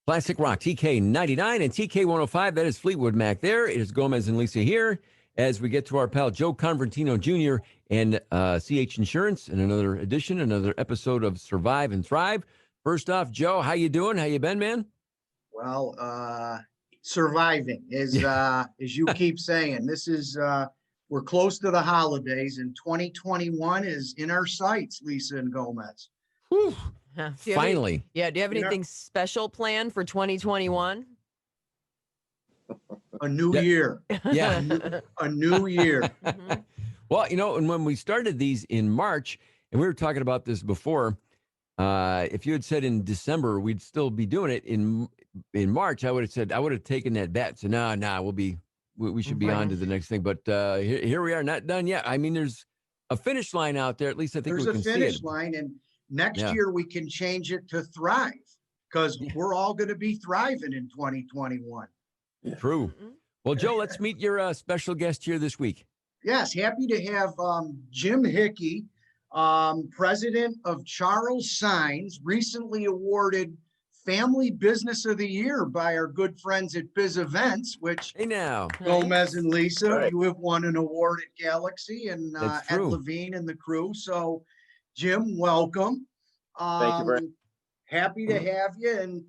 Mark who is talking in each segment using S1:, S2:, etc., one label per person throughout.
S1: Classic Rock TK99 and TK105. That is Fleetwood Mac there. It is Gomez and Lisa here as we get to our pal Joe Convertino Jr. and CH Insurance and another edition, another episode of Survive and Thrive. First off, Joe, how you doing? How you been, man?
S2: Well, surviving as you keep saying. This is we're close to the holidays, and 2021 is in our sights, Lisa and Gomez.
S1: Whew.
S3: Finally.
S1: Finally.
S3: Do you have anything special planned for 2021?
S2: A new year.
S1: Yeah.
S2: A new year.
S1: Well, and when we started these in March, and we were talking about this before, if you had said in December we'd still be doing it in March, I would have taken that bet. So we should be on to the next thing. But here we are, not done yet. I mean, there's a finish line out there. At least I think
S2: there's
S1: we can see it.
S2: There's a finish line, and next year we can change it to thrive, because we're all going to be thriving in 2021.
S1: True. Well, Joe, let's meet your special guest here this week.
S2: Yes, happy to have Jim Hickey, president of Charles Signs, recently awarded Family Business of the Year by our good friends at Biz Events, which
S1: Hey now.
S2: Gomez and Lisa,
S4: Right.
S2: you have won an award at Galaxy and
S1: That's
S2: at
S1: true.
S2: Levine and the crew. So, Jim, welcome.
S4: Thank you very much.
S2: Happy to have you. And,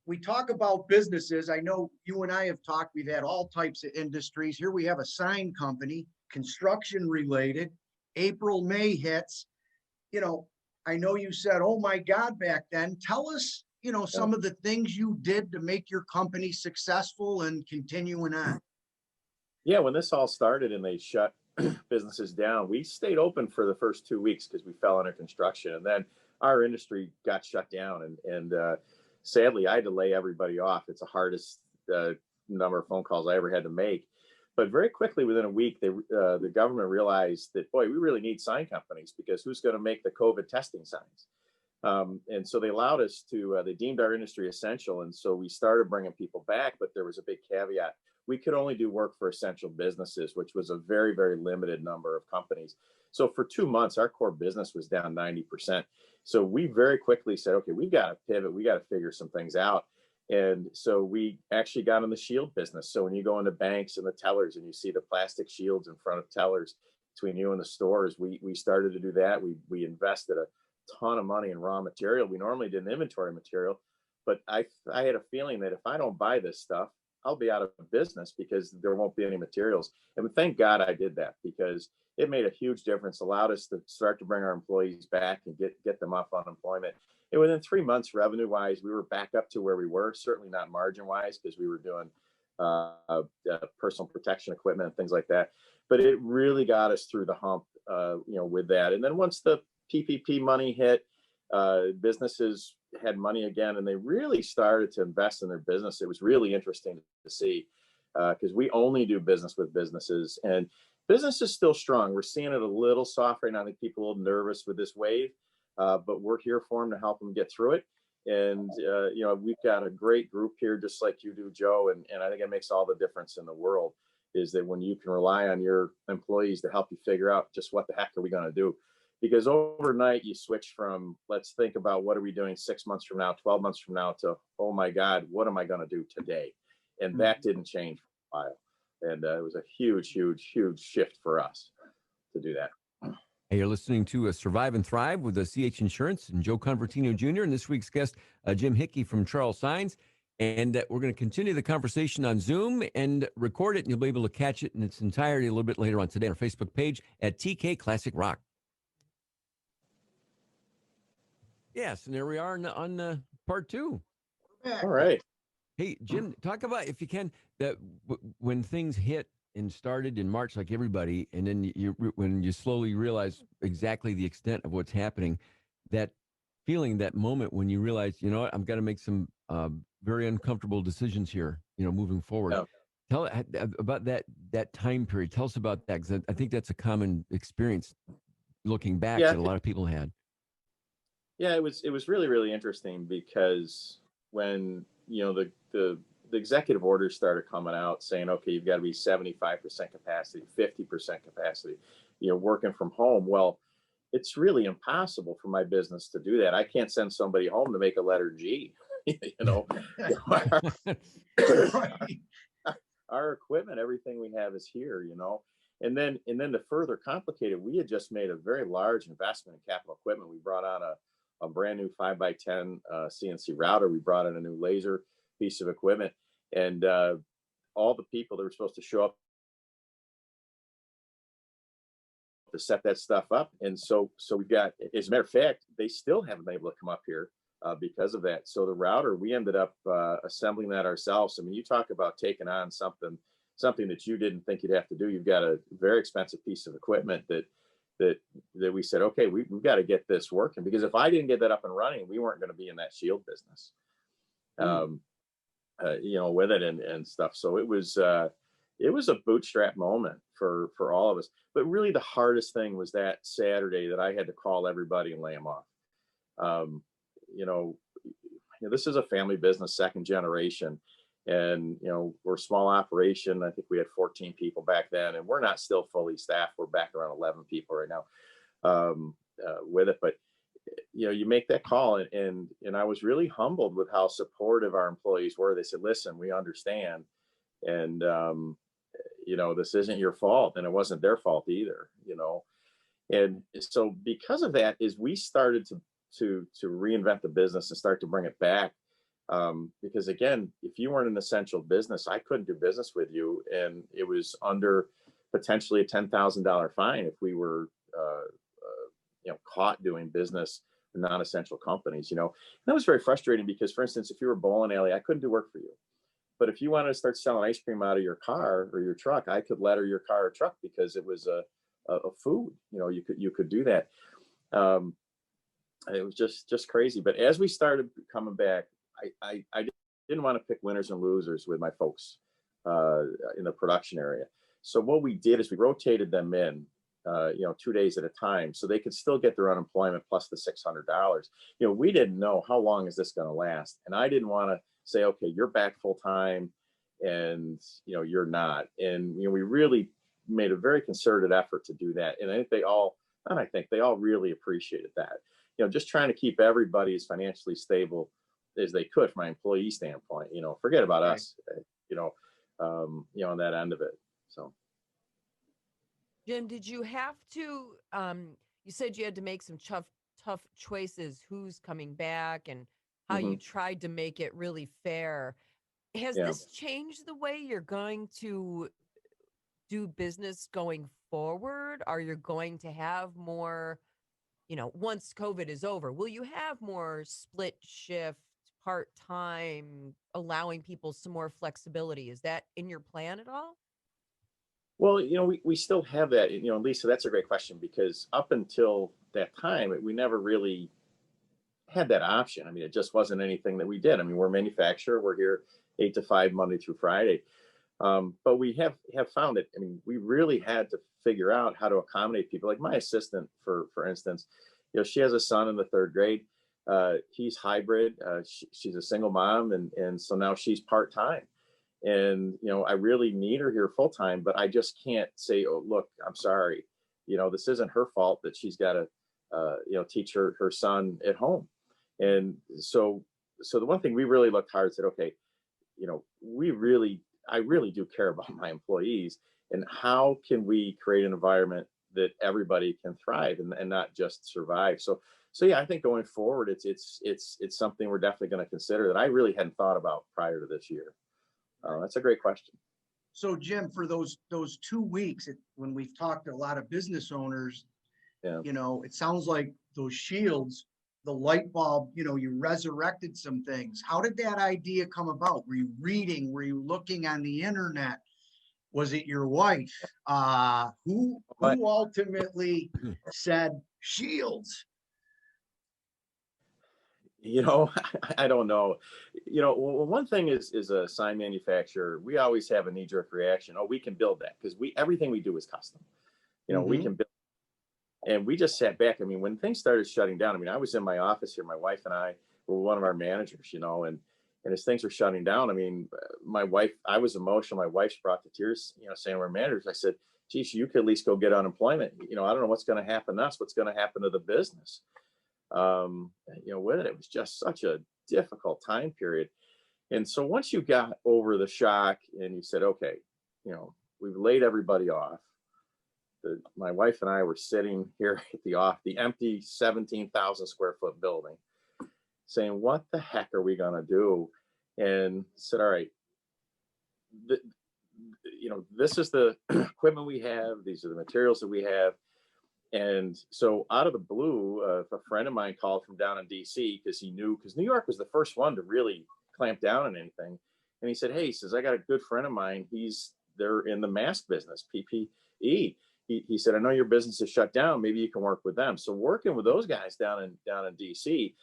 S2: we talk about businesses. I know you and I have talked, we've had all types of industries. Here we have a sign company, construction related. April, May hits. I know you said, oh my God, back then. Tell us, some of the things you did to make your company successful and continuing on.
S4: Yeah, when this all started and they shut businesses down, we stayed open for the first 2 weeks because we fell under construction, and then our industry got shut down, and sadly I had to lay everybody off. It's the hardest number of phone calls I ever had to make. But very quickly, within a week, the government realized that, boy, we really need sign companies, because who's going to make the COVID testing signs? And so they allowed us to, they deemed our industry essential. And so we started bringing people back, but there was a big caveat. We could only do work for essential businesses, which was a very, very limited number of companies. So for 2 months, our core business was down 90%. So we very quickly said, okay, we've got to pivot. We got to figure some things out. And so we actually got in the shield business. So when you go into banks and the tellers and you see the plastic shields in front of tellers between you and the stores, we started to do that. We invested a ton of money in raw material. We normally did inventory material, but I had a feeling that if I don't buy this stuff, I'll be out of business because there won't be any materials. And thank God I did that, because it made a huge difference, allowed us to start to bring our employees back and get them off unemployment. And within 3 months, revenue-wise, we were back up to where we were, certainly not margin-wise, because we were doing personal protection equipment and things like that. But it really got us through the hump, with that. And then once the PPP money hit, businesses had money again, and they really started to invest in their business. It was really interesting to see, because we only do business with businesses, and business is still strong. We're seeing it a little soft right now. I think people are a little nervous with this wave, but we're here for them to help them get through it. And, we've got a great group here, just like you do, Joe. And I think it makes all the difference in the world, is that when you can rely on your employees to help you figure out just what the heck are we going to do. Because overnight you switch from, let's think about what are we doing 6 months from now, 12 months from now, to, oh my God, what am I going to do today? And that didn't change for a while. And it was a huge, huge, huge shift for us to do that.
S1: Hey, you're listening to Survive and Thrive with CH Insurance and Joe Convertino Jr. and this week's guest, Jim Hickey from Charles Signs. And we're going to continue the conversation on Zoom and record it, and you'll be able to catch it in its entirety a little bit later on today on our Facebook page at TK Classic Rock. Yes, and there we are on part 2.
S4: All right.
S1: Hey, Jim, talk about, if you can, that when things hit and started in March, like everybody, and then when you slowly realize exactly the extent of what's happening, that feeling, that moment when you realize, you know what, I've got to make some very uncomfortable decisions here, moving forward.
S4: Yeah.
S1: Tell about that time period. Tell us about that, because I think that's a common experience looking back that a lot of people had.
S4: Yeah, it was really, really interesting, because when, the executive orders started coming out saying, okay, you've got to be 75% capacity, 50% capacity, working from home. Well, it's really impossible for my business to do that. I can't send somebody home to make a letter G. know,
S2: Right.
S4: our equipment, everything we have is here, you know. And then to further complicate it, we had just made a very large investment in capital equipment. We brought on a brand new 5x10 CNC router. We brought in a new laser piece of equipment, and all the people that were supposed to show up to set that stuff up. And so we've got, as a matter of fact, they still haven't been able to come up here because of that. So the router, we ended up assembling that ourselves. I mean, you talk about taking on something that you didn't think you'd have to do. You've got a very expensive piece of equipment that we said, okay, we've got to get this working, because if I didn't get that up and running, we weren't going to be in that shield business, you know, with it and stuff. So it was a bootstrap moment for all of us. But really the hardest thing was that Saturday that I had to call everybody and lay them off. You know, this is a family business, second generation. And, you know, we're a small operation. I think we had 14 people back then, and we're not still fully staffed. We're back around 11 people right now with it. But, you know, you make that call, and I was really humbled with how supportive our employees were. They said, listen, we understand. And, you know, this isn't your fault, and it wasn't their fault either, you know. And so because of that is we started to reinvent the business and start to bring it back. Because again, if you weren't an essential business, I couldn't do business with you. And it was under potentially a $10,000 fine if we were, you know, caught doing business with non-essential companies, you know. And that was very frustrating because, for instance, if you were a bowling alley, I couldn't do work for you. But if you wanted to start selling ice cream out of your car or your truck, I could letter your car or truck because it was a food, you know, you could do that. It was just crazy. But as we started coming back, I didn't want to pick winners and losers with my folks in the production area. So what we did is we rotated them in, you know, 2 days at a time, so they could still get their unemployment plus the $600. You know, we didn't know how long is this going to last, and I didn't want to say, okay, you're back full time, and you know you're not. And you know, we really made a very concerted effort to do that, and I think they all really appreciated that. You know, just trying to keep everybody as financially stable as they could from my employee standpoint. You know, forget about us. You know, on that end of it. So,
S3: Jim, did you have to? You said you had to make some tough choices. Who's coming back and how you tried to make it really fair. Has this changed the way you're going to do business going forward? Are you going to have more, you know, once COVID is over, will you have more split shift, part-time, allowing people some more flexibility? Is that in your plan at all?
S4: well, you know, we still have that. You know, Lisa, that's a great question, because up until that time, we never really had that option. I mean, it just wasn't anything that we did. I mean, we're a manufacturer. We're here 8 to 5 Monday through Friday. But we have found it. I mean, we really had to figure out how to accommodate people. Like my assistant, for instance, you know, she has a son in the 3rd grade. He's hybrid. She's a single mom, and so now she's part-time. And you know, I really need her here full time, but I just can't say, oh, look, I'm sorry, you know, this isn't her fault that she's got to, you know, teach her son at home. And so the one thing we really looked hard and said, okay, you know, I really do care about my employees, and how can we create an environment that everybody can thrive and not just survive. So yeah, I think going forward, it's something we're definitely going to consider that I really hadn't thought about prior to this year. That's a great question.
S2: So Jim, for those 2 weeks, when we've talked to a lot of business owners, you know, it sounds like those shields, the light bulb, you know, you resurrected some things. How did that idea come about? Were you reading? Were you looking on the internet? Was it your wife? Who ultimately said shields?
S4: You know, I don't know. You know, well, one thing is a sign manufacturer, we always have a knee-jerk reaction. Oh, we can build that because everything we do is custom. You know, we can build. And we just sat back. I mean, when things started shutting down, I mean, I was in my office here. My wife and I were one of our managers, you know, and as things were shutting down, I mean, my wife, I was emotional. My wife's brought the tears, you know, saying we're managers. I said, geez, you could at least go get unemployment. You know, I don't know what's going to happen to us, what's going to happen to the business. You know, with it was just such a difficult time period. And so once you got over the shock and you said, okay, you know, we've laid everybody off. My wife and I were sitting here at the empty 17,000 square foot building saying, what the heck are we going to do? And said, all right, you know, this is the equipment we have. These are the materials that we have. And so out of the blue, a friend of mine called from down in DC because New York was the first one to really clamp down on anything. And he said, hey, he says, I got a good friend of mine. They're in the mask business, PPE. He said, I know your business is shut down. Maybe you can work with them. So working with those guys down in DC,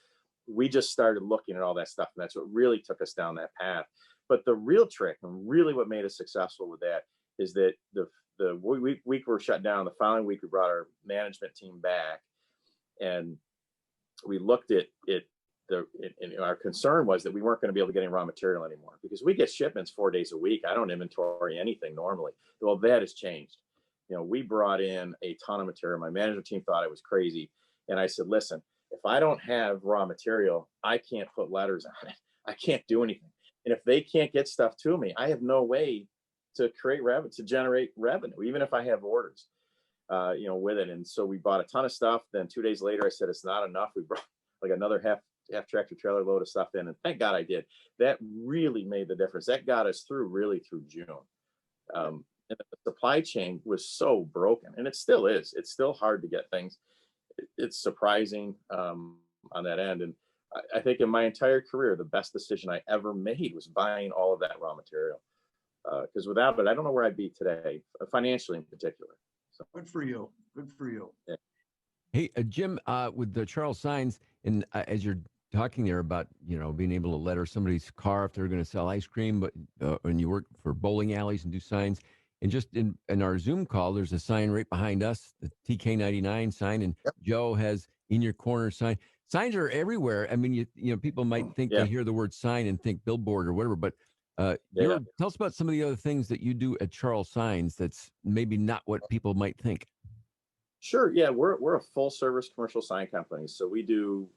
S4: we just started looking at all that stuff. And that's what really took us down that path. But the real trick and really what made us successful with that is that the week we were shut down, the following week we brought our management team back and we looked at it. And our concern was that we weren't going to be able to get any raw material anymore because we get shipments 4 days a week. I don't inventory anything normally. Well, that has changed. You know, we brought in a ton of material. My management team thought it was crazy. And I said, listen, if I don't have raw material, I can't put letters on it. I can't do anything. And if they can't get stuff to me, I have no way to create revenue, to generate revenue, even if I have orders, you know, with it. And so we bought a ton of stuff. Then 2 days later, I said, it's not enough. We brought like another half tractor trailer load of stuff in. And thank God I did. That really made the difference. That got us through June. And the supply chain was so broken, and it still is. It's still hard to get things. It's surprising on that end. And I think in my entire career, the best decision I ever made was buying all of that raw material. Because without it, I don't know where I'd be today, financially in particular. So
S2: Good for you. Good for you.
S4: Yeah.
S1: Hey, Jim, with the Charles Signs, and as you're talking there about, you know, being able to letter somebody's car if they're going to sell ice cream, but when you work for bowling alleys and do signs, and just in our Zoom call, there's a sign right behind us, the TK99 sign, and
S2: Yep.
S1: Joe has in your corner sign. Signs are everywhere. I mean, you know, people might think they hear the word sign and think billboard or whatever, but tell us about some of the other things that you do at Charles Signs that's maybe not what people might think.
S4: Sure. Yeah, we're a full service commercial sign company. So we do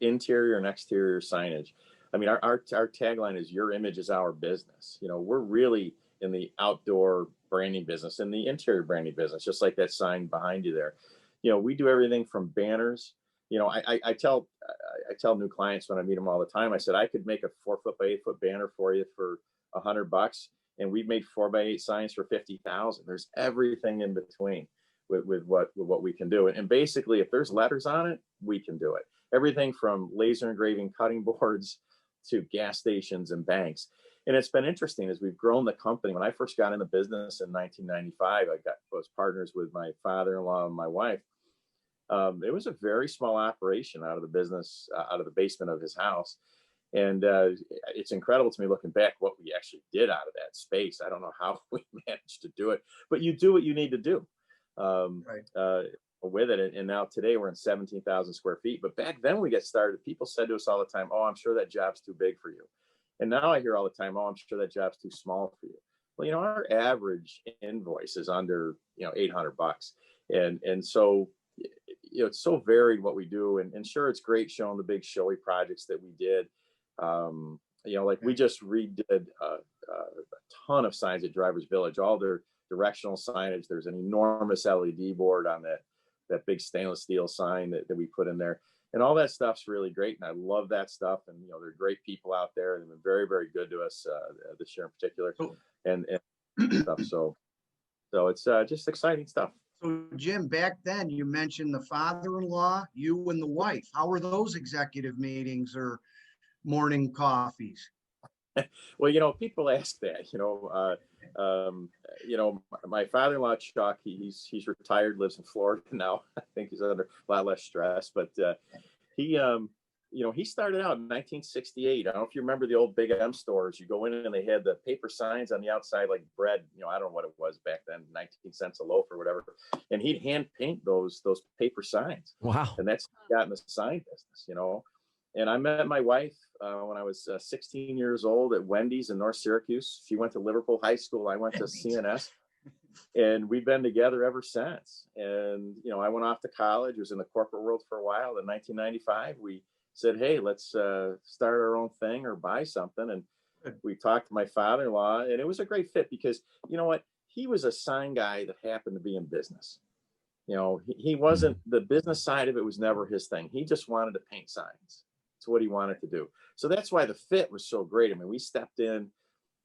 S4: interior and exterior signage. I mean, our tagline is your image is our business. You know, we're really in the outdoor branding business and the interior branding business, just like that sign behind you there. You know, we do everything from banners. You know, I tell new clients when I meet them all the time, I said, I could make a 4 foot by 8 foot banner for you for $100, and we've made 4 by 8 signs for 50,000. There's everything in between with what we can do. And basically, if there's letters on it, we can do it. Everything from laser engraving cutting boards to gas stations and banks. And it's been interesting as we've grown the company. When I first got in the business in 1995, I was partners with my father-in-law and my wife. It was a very small operation out of the business, out of the basement of his house. And it's incredible to me looking back what we actually did out of that space. I don't know how we managed to do it, but you do what you need to do with it. And now today we're in 17,000 square feet. But back then we get started, people said to us all the time, oh, I'm sure that job's too big for you. And now I hear all the time, oh, I'm sure that job's too small for you. Well, you know, our average invoice is under, you know, $800. And so, you know, it's so varied what we do. And sure, it's great showing the big showy projects that we did. You know, like we just redid a ton of signs at Drivers Village, all their directional signage. There's an enormous LED board on that big stainless steel sign that we put in there. And all that stuff's really great. And I love that stuff. And, you know, they're great people out there. They've been very, very good to us this year in particular. And stuff. So it's just exciting stuff.
S2: So Jim, back then you mentioned the father-in-law, you and the wife. How were those executive meetings or morning coffees?
S4: Well, you know, people ask that, you know, my father-in-law, Chuck, he's retired, lives in Florida now. I think he's under a lot less stress, but he, you know, he started out in 1968. I don't know if you remember the old Big M stores. You go in and they had the paper signs on the outside, like bread, you know, I don't know what it was back then, 19 cents a loaf or whatever. And he'd hand paint those paper signs.
S1: Wow.
S4: And that's got in the sign business, you know. And I met my wife when I was 16 years old at Wendy's in North Syracuse. She went to Liverpool High School. I went to CNS. And we've been together ever since. And, you know, I went off to college, was in the corporate world for a while. In 1995, we said, hey, let's start our own thing or buy something. And we talked to my father-in-law, and it was a great fit because, you know what, he was a sign guy that happened to be in business. You know, he wasn't, the business side of it was never his thing. He just wanted to paint signs. It's what he wanted to do. So that's why the fit was so great. I mean, we stepped in,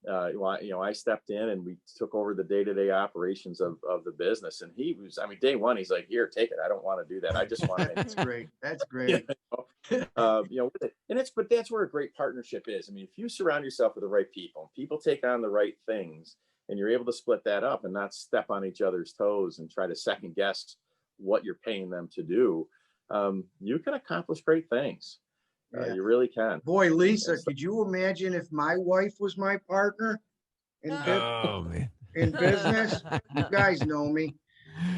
S4: I stepped in and we took over the day-to-day operations of the business. And he was, I mean, day one, he's like, here, take it. I don't want to do that. I just want to make
S2: That's great. That's great.
S4: But that's where a great partnership is. I mean, if you surround yourself with the right people, people take on the right things, and you're able to split that up and not step on each other's toes and try to second guess what you're paying them to do, you can accomplish great things.
S2: Yeah.
S4: You really can.
S2: Boy, Lisa, could you imagine if my wife was my partner in,
S1: man.
S2: in business? You guys know me.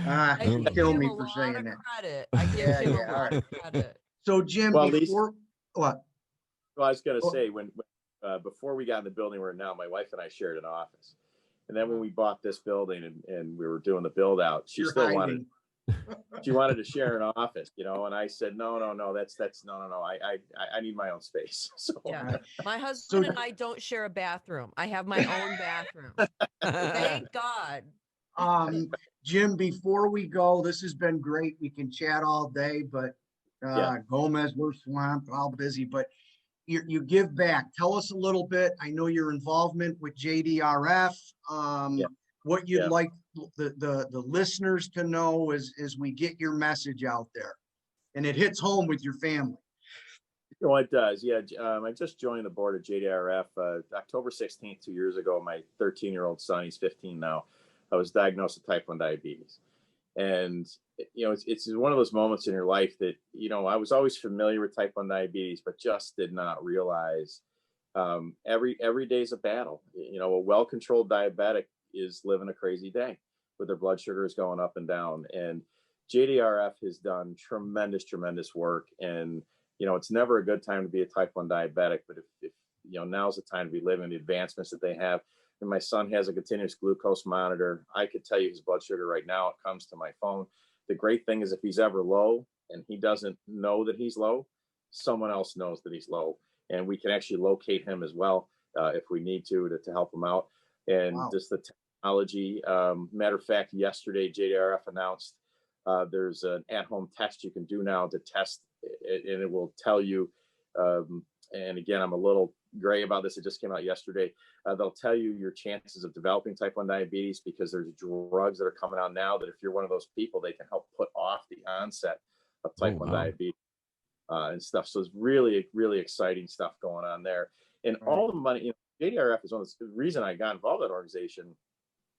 S3: I
S2: She'd
S3: give
S2: kill
S3: Jim
S2: me
S3: a
S2: for
S3: lot
S2: saying
S3: of
S2: that.
S3: credit. I give
S2: Yeah,
S3: Jim
S2: yeah,
S3: a lot of credit.
S2: So, Jim,
S4: Well,
S2: before what?
S4: Well, I was going to say when before we got in the building we're in now, my wife and I shared an office. And then when we bought this building and we were doing the build out, she wanted to share an office, you know, and I said, no, that's no. I need my own space. So
S3: yeah, my husband and I don't share a bathroom. I have my own bathroom. Thank God.
S2: Jim, before we go, this has been great. We can chat all day, but Gomez, we're swamped, all busy, but you give back. Tell us a little bit. I know your involvement with JDRF, what you'd like the listeners to know as we get your message out there and it hits home with your family.
S4: Oh, it does. Yeah. I just joined the board of JDRF October 16th, 2 years ago. My 13-year-old son, he's 15 now, I was diagnosed with type 1 diabetes. And, you know, it's one of those moments in your life that, you know, I was always familiar with type 1 diabetes, but just did not realize every day is a battle. You know, a well-controlled diabetic is living a crazy day with their blood sugars going up and down. And JDRF has done tremendous work. And, you know, it's never a good time to be a type 1 diabetic, but if you know, now's the time to be living the advancements that they have. And my son has a continuous glucose monitor. I could tell you his blood sugar right now. It comes to my phone. The great thing is if he's ever low and he doesn't know that he's low, someone else knows that he's low. And we can actually locate him as well if we need to help him out. And just the technology. Matter of fact, yesterday, JDRF announced there's an at-home test you can do now to test it, and it will tell you. And again, I'm a little gray about this. It just came out yesterday. They'll tell you your chances of developing type 1 diabetes because there's drugs that are coming out now that if you're one of those people, they can help put off the onset of type 1 diabetes and stuff. So it's really exciting stuff going on there. And all the money, you know, JDRF is one of the reason I got involved in that organization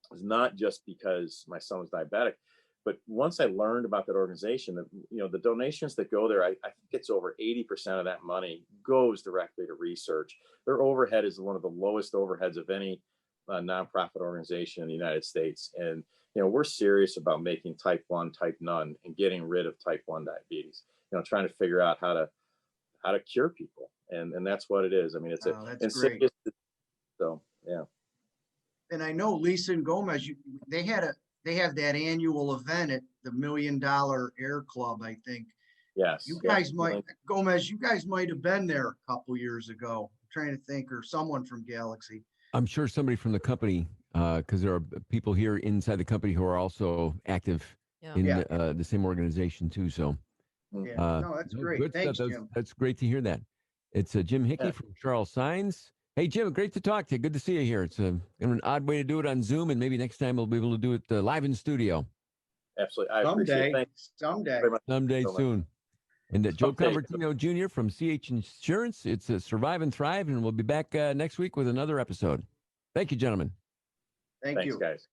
S4: was not just because my son was diabetic, but once I learned about that organization, that, you know, the donations that go there, I think it's over 80% of that money goes directly to research. Their overhead is one of the lowest overheads of any nonprofit organization in the United States. And, you know, we're serious about making type 1, type none, and getting rid of type 1 diabetes, you know, trying to figure out how to cure people. And that's what it is. I mean, it's
S2: great.
S4: So, yeah.
S2: And I know Lisa and Gomez, they have that annual event at the $1 Million Air Club, I think.
S4: Yes.
S2: You guys Gomez, you guys might have been there a couple years ago. I'm trying to think, or someone from Galaxy.
S1: I'm sure somebody from the company, because there are people here inside the company who are also active in the same organization too. So,
S2: no, that's great.
S1: Good
S2: Thanks,
S1: stuff.
S2: Jim.
S1: That's great to hear that. It's Jim Hickey from Charles Signs. Hey, Jim, great to talk to you. Good to see you here. It's an odd way to do it on Zoom, and maybe next time we'll be able to do it live in studio.
S4: Absolutely. I appreciate it.
S2: Someday
S1: Soon. And Joe Convertino Jr. from CH Insurance. It's Survive and Thrive, and we'll be back next week with another episode. Thank you, gentlemen.
S2: Thanks,
S4: guys.